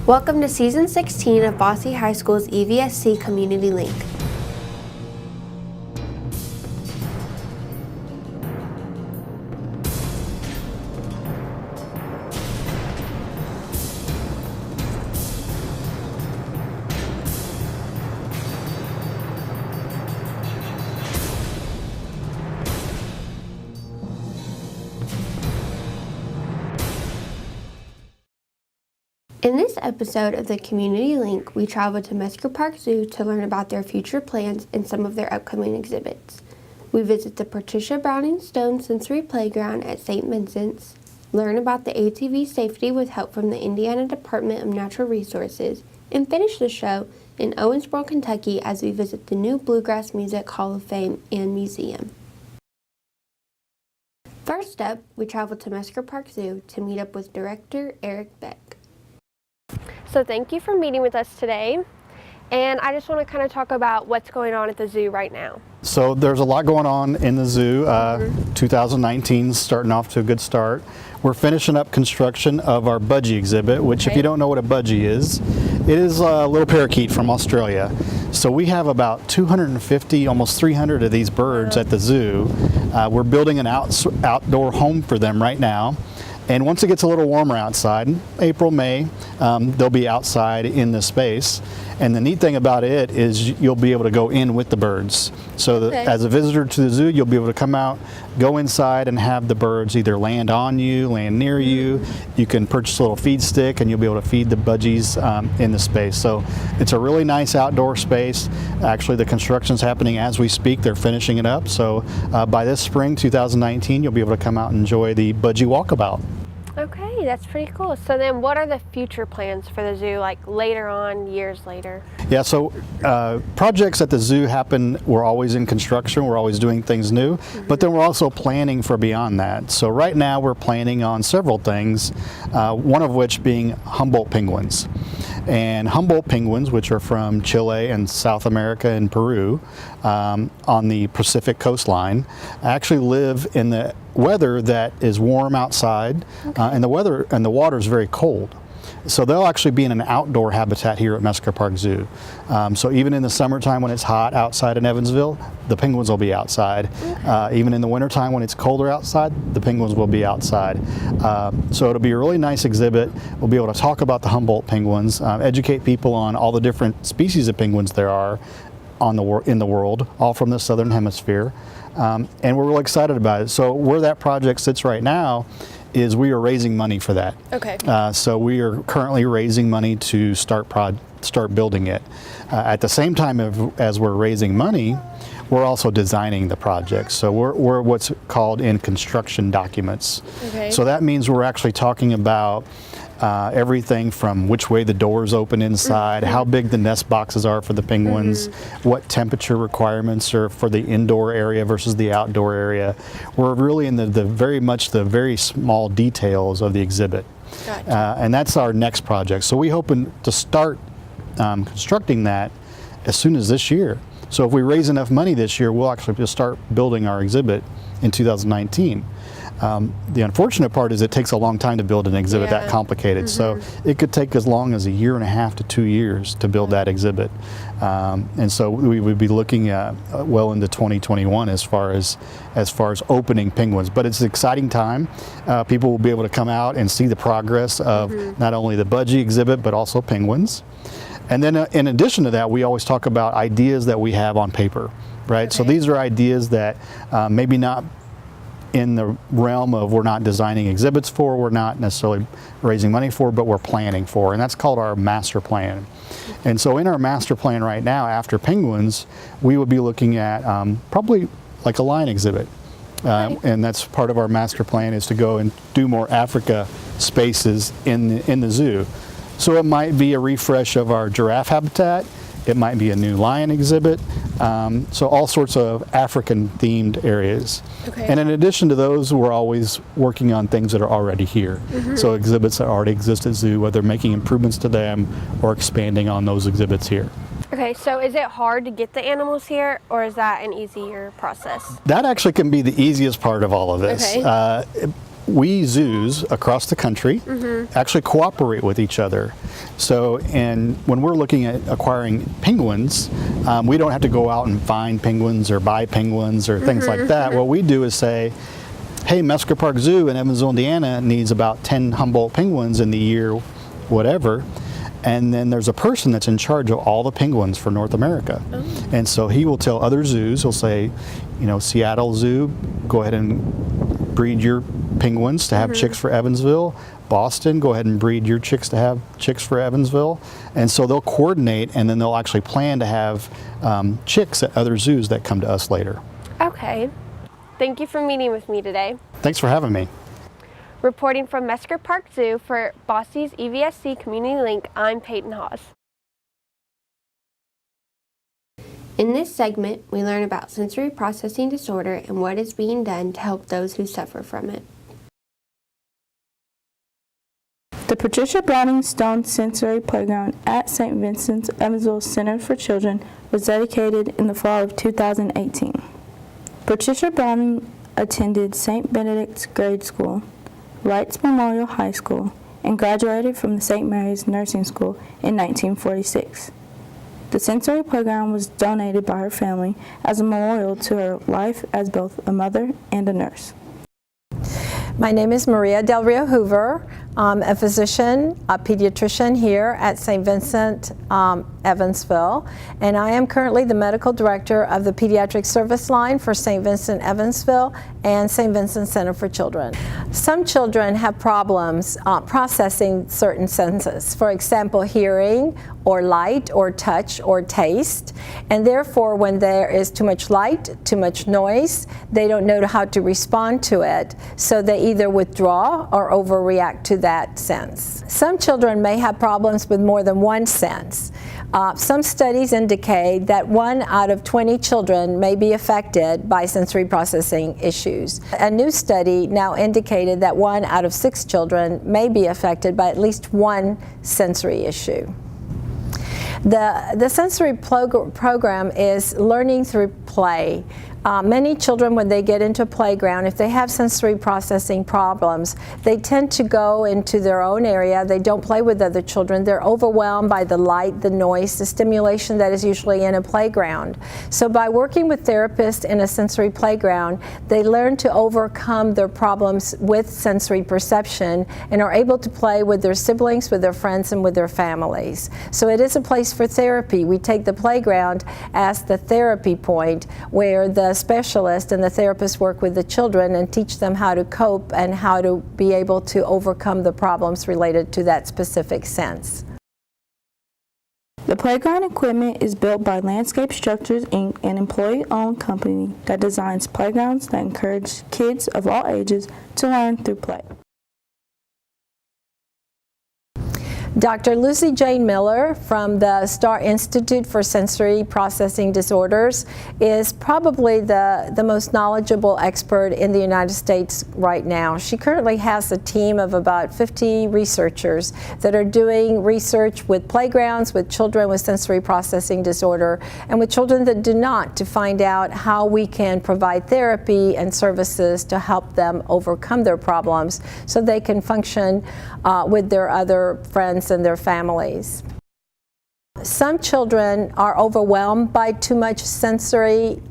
Welcome to Season 16 of Bosse High School's EVSC Community Link. In this episode of the Community Link, we traveled to Mesker Park Zoo to learn about their future plans and some of their upcoming exhibits. We visit the Patricia Browning Stone Sensory Playground at St. Vincent's, learn about the ATV safety with help from the Indiana Department of Natural Resources, and finish the show in Owensboro, Kentucky as we visit the new Bluegrass Music Hall of Fame and Museum. First up, we traveled to Mesker Park Zoo to meet up with Director Eric Beck. So thank you for meeting with us today, and I just want to kind of talk about what's going on at the zoo right now. So there's a lot going on in the zoo. 2019 is starting off to a good start. We're finishing up construction of our budgie exhibit, which if you don't know what a budgie is, it is a little parakeet from Australia. So we have about 250, almost 300 of these birds at the zoo. We're building an outdoor home for them right now. And once it gets a little warmer outside, April, May, they'll be outside in the space. And the neat thing about it is you'll be able to go in with the birds. So as a visitor to the zoo, you'll be able to come out, go inside and have the birds either land on you, land near you. You can purchase a little feed stick and you'll be able to feed the budgies in the space. So it's a really nice outdoor space. Actually, the construction's happening as we speak. They're finishing it up. So by this spring, 2019, you'll be able to come out and enjoy the budgie walkabout. Okay, that's pretty cool. So then what are the future plans for the zoo, like later on, years later? Yeah, so projects at the zoo happen, we're always in construction, we're always doing things new, but then we're also planning for beyond that. So right now we're planning on several things, one of which being Humboldt penguins. And Humboldt penguins, which are from Chile and South America and Peru on the Pacific coastline, actually live in the weather that is warm outside, and the water is very cold. So they'll actually be in an outdoor habitat here at Mesker Park Zoo. So even in the summertime when it's hot outside in Evansville, the penguins will be outside. Even in the wintertime when it's colder outside, the penguins will be outside. So it'll be a really nice exhibit. We'll be able to talk about the Humboldt penguins, educate people on all the different species of penguins there are in the world, all from the southern hemisphere. And we're really excited about it. So where that project sits right now is we are raising money for that. Okay. So we are currently raising money to start building it. At the same time as we're raising money, we're also designing the project. So we're what's called in construction documents. Okay. So that means we're actually talking about everything from which way the doors open inside, how big the nest boxes are for the penguins, what temperature requirements are for the indoor area versus the outdoor area. We're really in the very small details of the exhibit. Gotcha. And that's our next project. So we hoping to start constructing that as soon as this year. So if we raise enough money this year, we'll actually just start building our exhibit in 2019. The unfortunate part is it takes a long time to build an exhibit that complicated. So it could take as long as 1.5 to 2 years to build that exhibit. And so we would be looking at well into 2021 as far as opening penguins. But it's an exciting time. People will be able to come out and see the progress of not only the budgie exhibit, but also penguins. And then in addition to that, we always talk about ideas that we have on paper, right? So these are ideas that maybe not in the realm of we're not designing exhibits for, we're not necessarily raising money for, but we're planning for, and that's called our master plan. And so in our master plan right now, after penguins, we would be looking at probably like a lion exhibit. And that's part of our master plan, is to go and do more Africa spaces in the zoo. So it might be a refresh of our giraffe habitat, it might be a new lion exhibit, so all sorts of African themed areas. And in addition to those, we're always working on things that are already here. So exhibits that already exist at zoo, whether making improvements to them or expanding on those exhibits here. Okay, so is it hard to get the animals here, or is that an easier process? That actually can be the easiest part of all of this. we zoos across the country actually cooperate with each other. So, and when we're looking at acquiring penguins, we don't have to go out and find penguins or buy penguins or things like that. What we do is say, hey, Mesquite Park Zoo in Evansville, Indiana needs about 10 Humboldt penguins in the year, whatever. And then there's a person that's in charge of all the penguins for North America. And so he will tell other zoos, he'll say, you know, Seattle Zoo, go ahead and breed your penguins to have chicks for Evansville. Boston, go ahead and breed your chicks to have chicks for Evansville. And so they'll coordinate, and then they'll actually plan to have chicks at other zoos that come to us later. Okay. Thank you for meeting with me today. Thanks for having me. Reporting from Mesquite Park Zoo for Bosse's EVSC Community Link, I'm Peyton Hawes. In this segment, we learn about sensory processing disorder and what is being done to help those who suffer from it. The Patricia Browning Stone Sensory Playground at St. Vincent's Evansville Center for Children was dedicated in the fall of 2018. Patricia Browning attended St. Benedict's Grade School, Wrights Memorial High School, and graduated from the St. Mary's Nursing School in 1946. The sensory playground was donated by her family as a memorial to her life as both a mother and a nurse. My name is Maria Del Rio Hoover. I'm a physician, a pediatrician here at St. Vincent, Evansville, and I am currently the medical director of the pediatric service line for St. Vincent, Evansville and St. Vincent Center for Children. Some children have problems processing certain senses, for example, hearing or light or touch or taste, and therefore when there is too much light, too much noise, they don't know how to respond to it, so they either withdraw or overreact to that sense. Some children may have problems with more than one sense. Some studies indicate that 1 out of 20 children may be affected by sensory processing issues. A new study now indicated that 1 out of 6 children may be affected by at least one sensory issue. The sensory program is learning through play. Many children, when they get into a playground, if they have sensory processing problems, they tend to go into their own area. They don't play with other children. They're overwhelmed by the light, the noise, the stimulation that is usually in a playground. So by working with therapists in a sensory playground, they learn to overcome their problems with sensory perception and are able to play with their siblings, with their friends, and with their families. So it is a place for therapy. We take the playground as the therapy point where the specialist and the therapist work with the children and teach them how to cope and how to be able to overcome the problems related to that specific sense. The playground equipment is built by Landscape Structures, Inc., an employee-owned company that designs playgrounds that encourage kids of all ages to learn through play. Dr. Lucy Jane Miller from the Starr Institute for Sensory Processing Disorders is probably the most knowledgeable expert in the United States right now. She currently has a team of about 50 researchers that are doing research with playgrounds, with children with sensory processing disorder, and with children that do not, to find out how we can provide therapy and services to help them overcome their problems so they can function with their other friends and their families. Some children are overwhelmed by too much sensory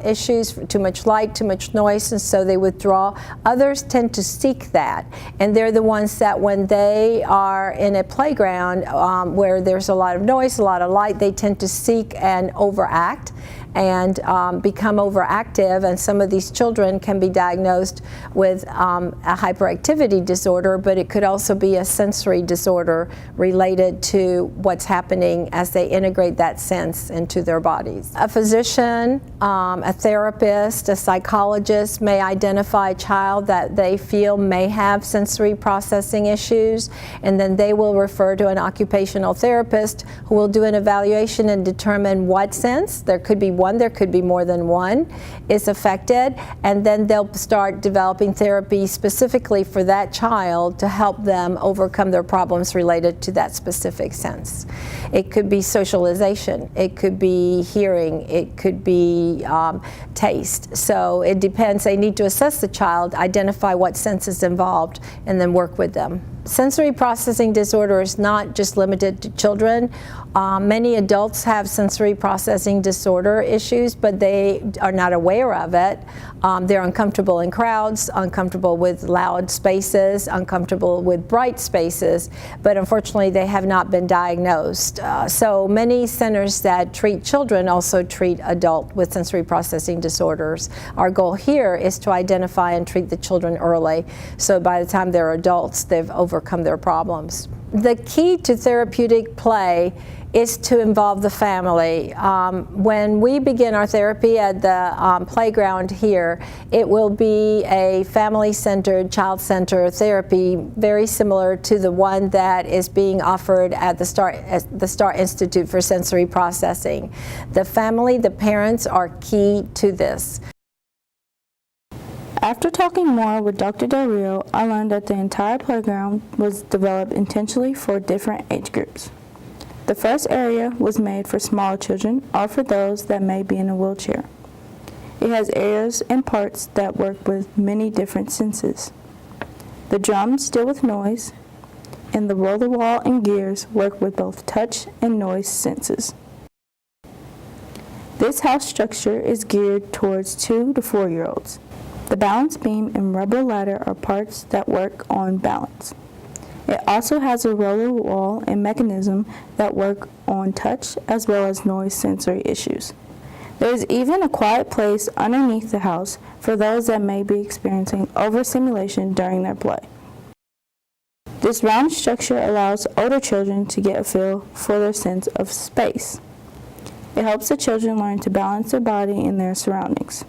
issues, too much light, too much noise, and so they withdraw. Others tend to seek that, and they're the ones that when they are in a playground where there's a lot of noise, a lot of light, they tend to seek and overact and become overactive, and some of these children can be diagnosed with a hyperactivity disorder, but it could also be a sensory disorder related to what's happening as they integrate that sense into their bodies. A physician, a therapist, a psychologist may identify a child that they feel may have sensory processing issues, and then they will refer to an occupational therapist who will do an evaluation and determine what sense. There could be one, there could be more than one, is affected, and then they'll start developing therapy specifically for that child to help them overcome their problems related to that specific sense. It could be socialization, it could be hearing, it could be taste. So it depends. They need to assess the child, identify what sense is involved, and then work with them. Sensory processing disorder is not just limited to children. Many adults have sensory processing disorder issues, but they are not aware of it. They're uncomfortable in crowds, uncomfortable with loud spaces, uncomfortable with bright spaces, but unfortunately they have not been diagnosed. So many centers that treat children also treat adults with sensory processing disorders. Our goal here is to identify and treat the children early, so by the time they're adults, they've overcome their problems. The key to therapeutic play is to involve the family. When we begin our therapy at the playground here, it will be a family-centered, child-centered therapy, very similar to the one that is being offered at the STAR Institute for Sensory Processing. The family, the parents are key to this. After talking more with Dr. Del Rio, I learned that the entire playground was developed intentionally for different age groups. The first area was made for smaller children or for those that may be in a wheelchair. It has areas and parts that work with many different senses. The drums deal with noise, and the roller wall and gears work with both touch and noise senses. This house structure is geared towards 2 to 4-year-olds. The balance beam and rubber ladder are parts that work on balance. It also has a roller wall and mechanism that work on touch as well as noise sensory issues. There is even a quiet place underneath the house for those that may be experiencing overstimulation during their play. This round structure allows older children to get a feel for their sense of space. It helps the children learn to balance their body and their surroundings.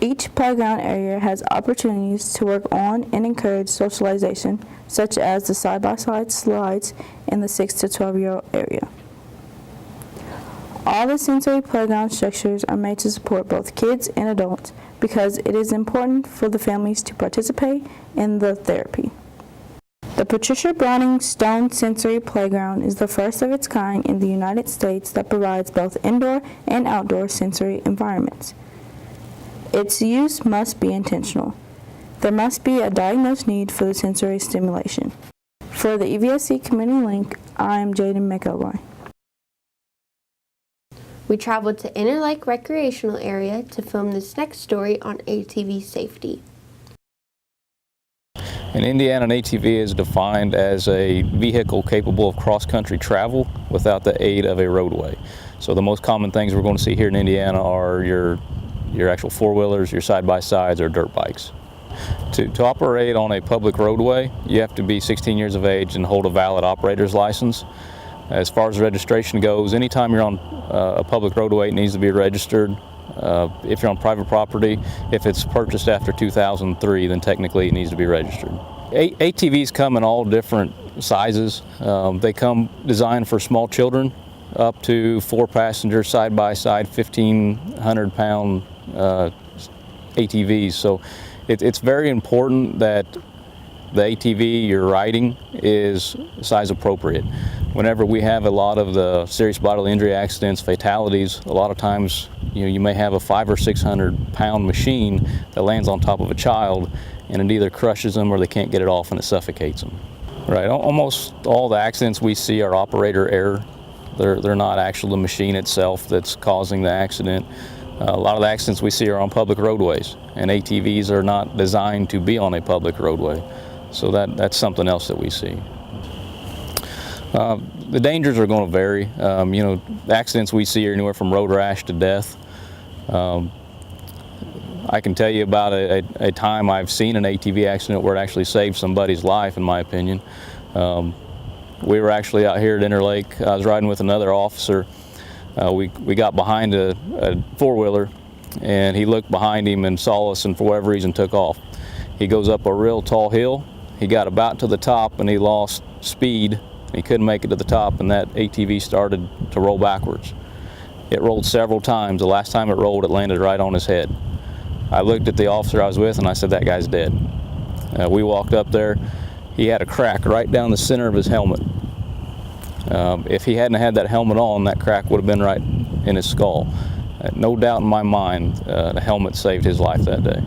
Each playground area has opportunities to work on and encourage socialization, such as the side-by-side slides in the 6 to 12-year-old area. All the sensory playground structures are made to support both kids and adults because it is important for the families to participate in the therapy. The Patricia Browning Stone Sensory Playground is the first of its kind in the United States that provides both indoor and outdoor sensory environments. Its use must be intentional. There must be a diagnosed need for the sensory stimulation. For the EVSC Community Link, I am Jaden McElroy. We traveled to Inner Lake Recreational Area to film this next story on ATV safety. In Indiana, an ATV is defined as a vehicle capable of cross-country travel without the aid of a roadway. So the most common things we're going to see here in Indiana are your actual four-wheelers, your side-by-sides, or dirt bikes. To operate on a public roadway, you have to be 16 years of age and hold a valid operator's license. As far as registration goes, anytime you're on a public roadway, it needs to be registered. If you're on private property, if it's purchased after 2003, then technically it needs to be registered. ATVs come in all different sizes. They come designed for small children, up to 4-passenger side-by-side 1,500-pound ATVs. So it's very important that the ATV you're riding is size appropriate. Whenever we have a lot of the serious bodily injury accidents, fatalities, a lot of times you may have a 500 or 600-pound machine that lands on top of a child, and it either crushes them or they can't get it off and it suffocates them. Right. Almost all the accidents we see are operator error. They're not actually the machine itself that's causing the accident. A lot of the accidents we see are on public roadways, and ATVs are not designed to be on a public roadway. So that's something else that we see. The dangers are going to vary. The accidents we see are anywhere from road rash to death. I can tell you about a time I've seen an ATV accident where it actually saved somebody's life, in my opinion. We were actually out here at Inner Lake. I was riding with another officer. We got behind a four-wheeler, and he looked behind him and saw us, and for whatever reason took off. He goes up a real tall hill. He got about to the top and he lost speed. He couldn't make it to the top, and that ATV started to roll backwards. It rolled several times. The last time it rolled, it landed right on his head. I looked at the officer I was with and I said, that guy's dead. We walked up there. He had a crack right down the center of his helmet. If he hadn't had that helmet on, that crack would have been right in his skull. No doubt in my mind, the helmet saved his life that day.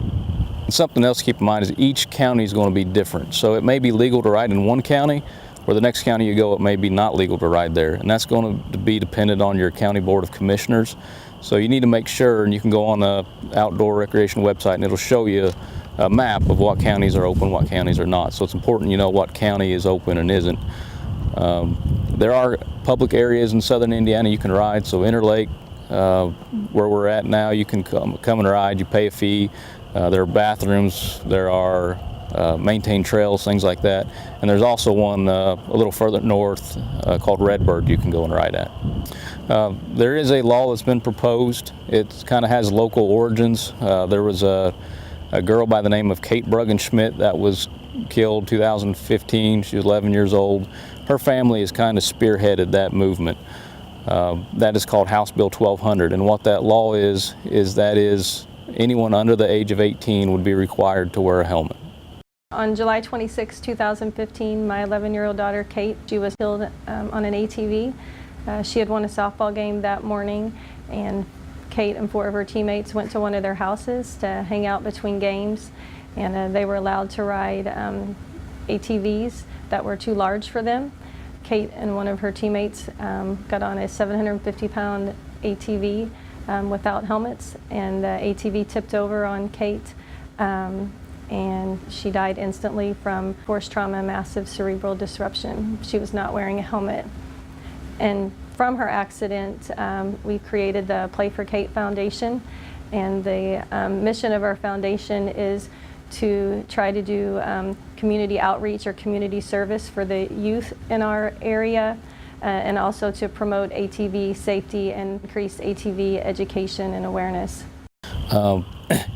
And something else to keep in mind is each county is going to be different. So it may be legal to ride in one county, or the next county you go, it may be not legal to ride there. And that's going to be dependent on your county board of commissioners. So you need to make sure, and you can go on the outdoor recreation website and it'll show you a map of what counties are open, what counties are not. So it's important you know what county is open and isn't. There are public areas in southern Indiana you can ride. So Interlake, where we're at now, you can come and ride. You pay a fee. There are bathrooms. There are maintained trails, things like that. And there's also one a little further north called Redbird you can go and ride at. There is a law that's been proposed. It kind of has local origins. There was a girl by the name of Kate Bruggenschmidt that was killed 2015. She was 11 years old. Her family has kind of spearheaded that movement. That is called House Bill 1200, and what that law is anyone under the age of 18 would be required to wear a helmet. On July 26, 2015, my 11-year-old daughter, Kate, she was killed on an ATV. She had won a softball game that morning, and Kate and 4 of her teammates went to one of their houses to hang out between games, and they were allowed to ride ATVs that were too large for them. Kate and one of her teammates got on a 750-pound ATV without helmets, and the ATV tipped over on Kate, and she died instantly from force trauma, massive cerebral disruption. She was not wearing a helmet. And from her accident, we created the Play for Kate Foundation, and the mission of our foundation is to try to do community outreach or community service for the youth in our area, and also to promote ATV safety and increase ATV education and awareness.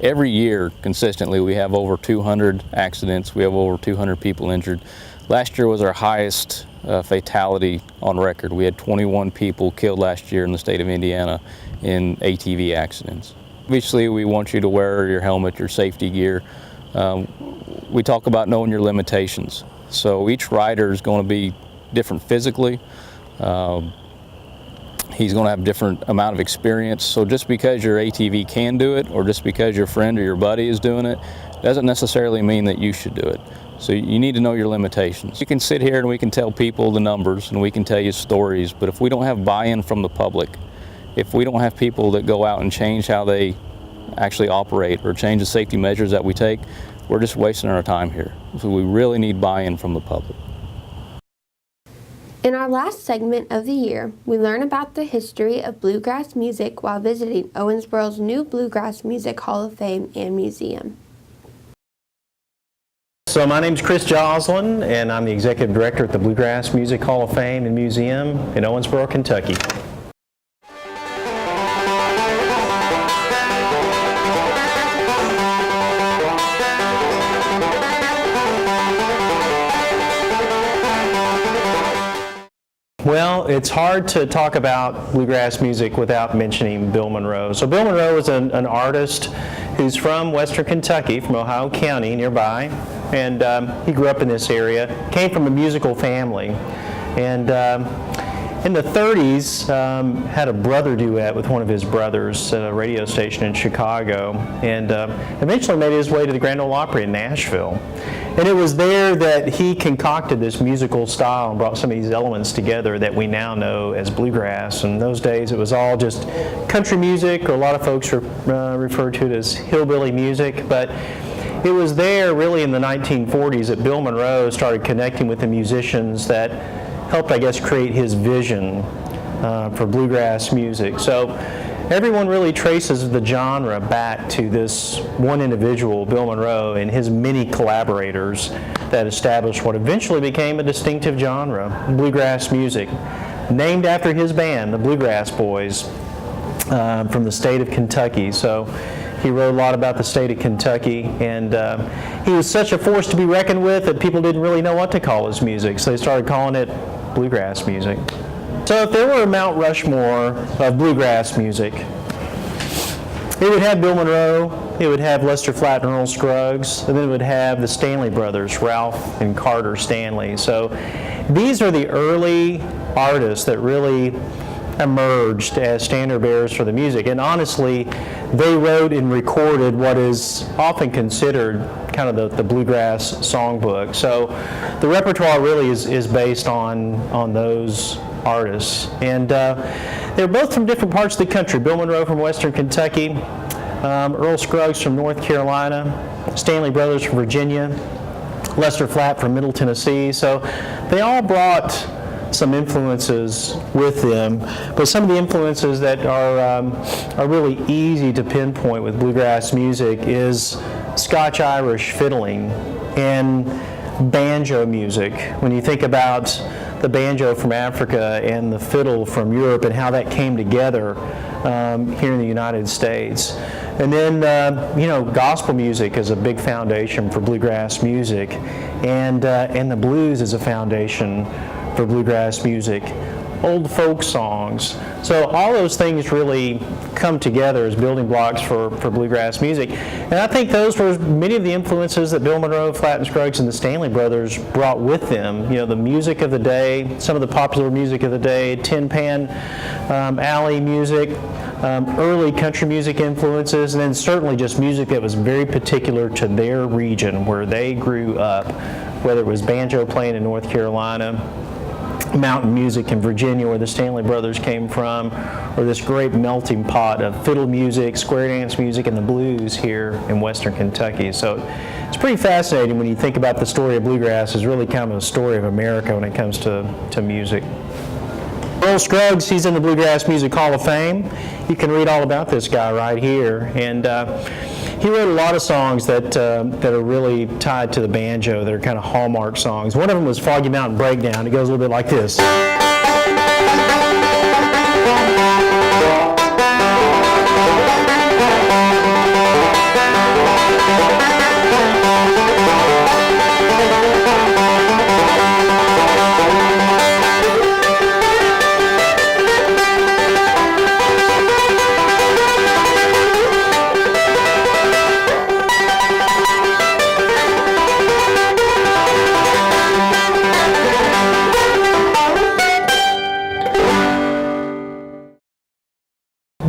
Every year, consistently, we have over 200 accidents. We have over 200 people injured. Last year was our highest fatality on record. We had 21 people killed last year in the state of Indiana in ATV accidents. Obviously, we want you to wear your helmet, your safety gear. We talk about knowing your limitations. So each rider is going to be different physically. He's going to have a different amount of experience. So just because your ATV can do it, or just because your friend or your buddy is doing it, doesn't necessarily mean that you should do it. So you need to know your limitations. You can sit here and we can tell people the numbers and we can tell you stories, but if we don't have buy-in from the public, if we don't have people that go out and change how they actually operate or change the safety measures that we take, we're just wasting our time here. So we really need buy-in from the public. In our last segment of the year, we learn about the history of bluegrass music while visiting Owensboro's new Bluegrass Music Hall of Fame and Museum. So my name is Chris Joslin, and I'm the Executive Director at the Bluegrass Music Hall of Fame and Museum in Owensboro, Kentucky. Well, it's hard to talk about bluegrass music without mentioning Bill Monroe. So Bill Monroe is an artist who's from Western Kentucky, from Ohio County nearby, and he grew up in this area, came from a musical family, and in the 30s had a brother duet with one of his brothers at a radio station in Chicago, and eventually made his way to the Grand Ole Opry in Nashville. And it was there that he concocted this musical style and brought some of these elements together that we now know as bluegrass. In those days it was all just country music, or a lot of folks referred to it as hillbilly music, but it was there really in the 1940s that Bill Monroe started connecting with the musicians that helped, I guess, create his vision for bluegrass music. So everyone really traces the genre back to this one individual, Bill Monroe, and his many collaborators that established what eventually became a distinctive genre, bluegrass music, named after his band, the Bluegrass Boys, from the state of Kentucky. So he wrote a lot about the state of Kentucky, and he was such a force to be reckoned with that people didn't really know what to call his music, so they started calling it bluegrass music. So if there were a Mount Rushmore of bluegrass music, it would have Bill Monroe, it would have Lester Flatt and Earl Scruggs, and then it would have the Stanley brothers, Ralph and Carter Stanley. So these are the early artists that really emerged as standard bearers for the music. And honestly, they wrote and recorded what is often considered kind of the bluegrass songbook. So the repertoire really is based on those artists. And they're both from different parts of the country. Bill Monroe from Western Kentucky, Earl Scruggs from North Carolina, Stanley Brothers from Virginia, Lester Flatt from Middle Tennessee. So they all brought some influences with them, but some of the influences that are really easy to pinpoint with bluegrass music is Scotch-Irish fiddling and banjo music. When you think about the banjo from Africa and the fiddle from Europe and how that came together here in the United States. And then, gospel music is a big foundation for bluegrass music, and the blues is a foundation for bluegrass music. Old folk songs. So all those things really come together as building blocks for bluegrass music. And I think those were many of the influences that Bill Monroe, Flatt and Scruggs, and the Stanley Brothers brought with them. You know, the music of the day, some of the popular music of the day, Tin Pan Alley music, early country music influences, and then certainly just music that was very particular to their region where they grew up, whether it was banjo playing in North Carolina, mountain music in Virginia where the Stanley Brothers came from, or this great melting pot of fiddle music, square dance music, and the blues here in Western Kentucky. So it's pretty fascinating when you think about the story of bluegrass is really kind of a story of America when it comes to music. Earl Scruggs, he's in the Bluegrass Music Hall of Fame. You can read all about this guy right here. And he wrote a lot of songs that are really tied to the banjo, that are kind of hallmark songs. One of them was Foggy Mountain Breakdown. It goes a little bit like this.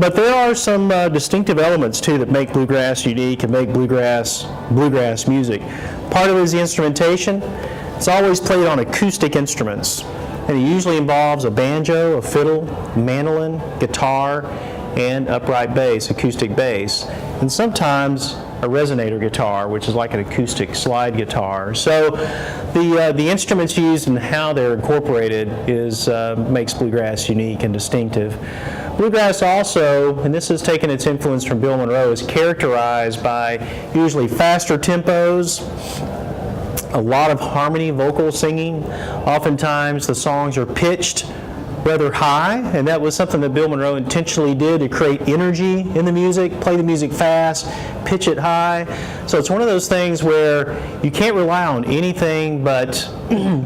But there are some distinctive elements too that make bluegrass unique and make bluegrass music. Part of it is the instrumentation. It's always played on acoustic instruments, and it usually involves a banjo, a fiddle, mandolin, guitar, and upright bass, acoustic bass, and sometimes a resonator guitar, which is like an acoustic slide guitar. So the instruments used and how they're incorporated makes bluegrass unique and distinctive. Bluegrass also, and this has taken its influence from Bill Monroe, is characterized by usually faster tempos, a lot of harmony vocal singing. Oftentimes the songs are pitched rather high, and that was something that Bill Monroe intentionally did to create energy in the music, play the music fast, pitch it high. So it's one of those things where you can't rely on anything but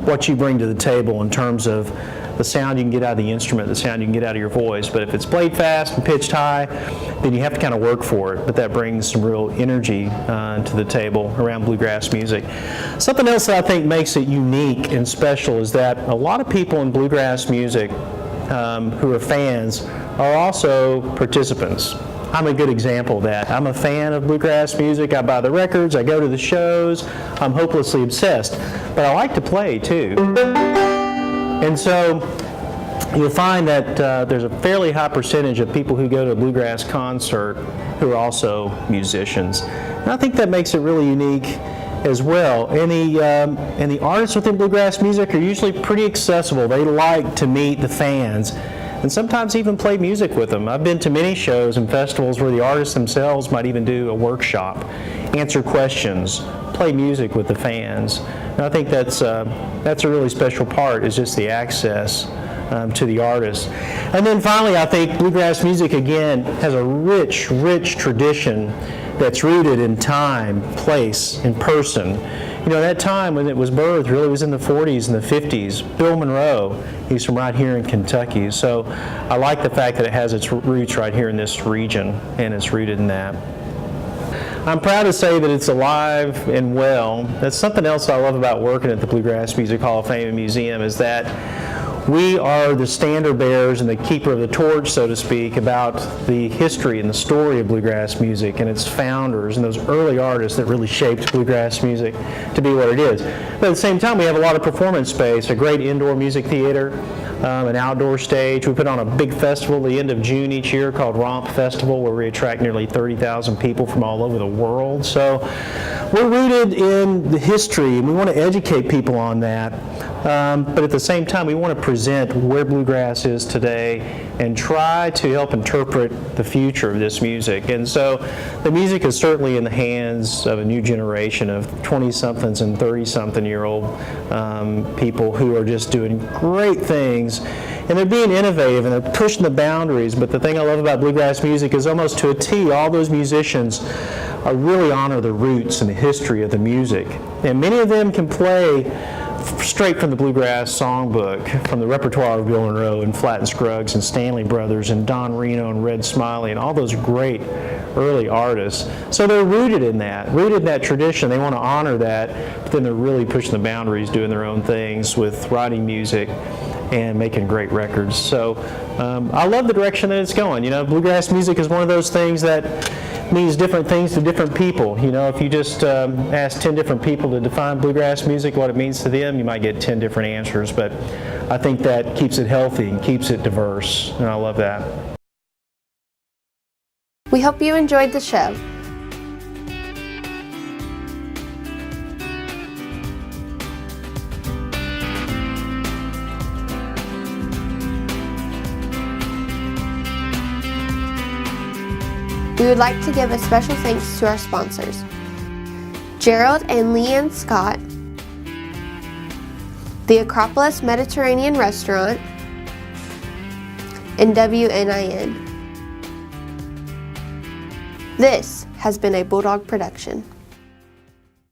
what you bring to the table in terms of the sound you can get out of the instrument, the sound you can get out of your voice. But if it's played fast and pitched high, then you have to kind of work for it. But that brings some real energy to the table around bluegrass music. Something else that I think makes it unique and special is that a lot of people in bluegrass music who are fans are also participants. I'm a good example of that. I'm a fan of bluegrass music. I buy the records, I go to the shows, I'm hopelessly obsessed. But I like to play too. And so you'll find that there's a fairly high percentage of people who go to a bluegrass concert who are also musicians. And I think that makes it really unique as well. And the artists within bluegrass music are usually pretty accessible. They like to meet the fans and sometimes even play music with them. I've been to many shows and festivals where the artists themselves might even do a workshop, answer questions, play music with the fans. And I think that's a really special part, is just the access to the artists. And then finally, I think bluegrass music, again, has a rich tradition that's rooted in time, place, and person. you know, that time when it was birthed really was in the 40s and the 50s. Bill Monroe, he's from right here in Kentucky. So I like the fact that it has its roots right here in this region, and it's rooted in that. I'm proud to say that it's alive and well. That's something else I love about working at the Bluegrass Music Hall of Fame and Museum, is that we are the standard bearers and the keeper of the torch, so to speak, about the history and the story of bluegrass music and its founders and those early artists that really shaped bluegrass music to be what it is. But at the same time, we have a lot of performance space, a great indoor music theater, an outdoor stage. We put on a big festival at the end of June each year called Romp Festival, where we attract nearly 30,000 people from all over the world. So we're rooted in the history, and we want to educate people on that. But at the same time, we want to present where bluegrass is today and try to help interpret the future of this music. And so the music is certainly in the hands of a new generation of 20-somethings and 30-something-year-old people who are just doing great things. And they're being innovative and they're pushing the boundaries. But the thing I love about bluegrass music is almost to a T, all those musicians are really honor the roots and the history of the music. And many of them can play straight from the Bluegrass Songbook, from the repertoire of Bill Monroe and Flatt and Scruggs and Stanley Brothers and Don Reno and Red Smiley and all those great early artists. So they're rooted in that tradition. They want to honor that, but then they're really pushing the boundaries, doing their own things with writing music and making great records. So I love the direction that it's going. You know, bluegrass music is one of those things that means different things to different people. You know, if you just ask 10 different people to define bluegrass music, what it means to them, you might get 10 different answers. But I think that keeps it healthy and keeps it diverse, and I love that. We hope you enjoyed the show. We would like to give a special thanks to our sponsors, Gerald and Leanne Scott, the Acropolis Mediterranean Restaurant, and WNIN. This has been a Bulldog production.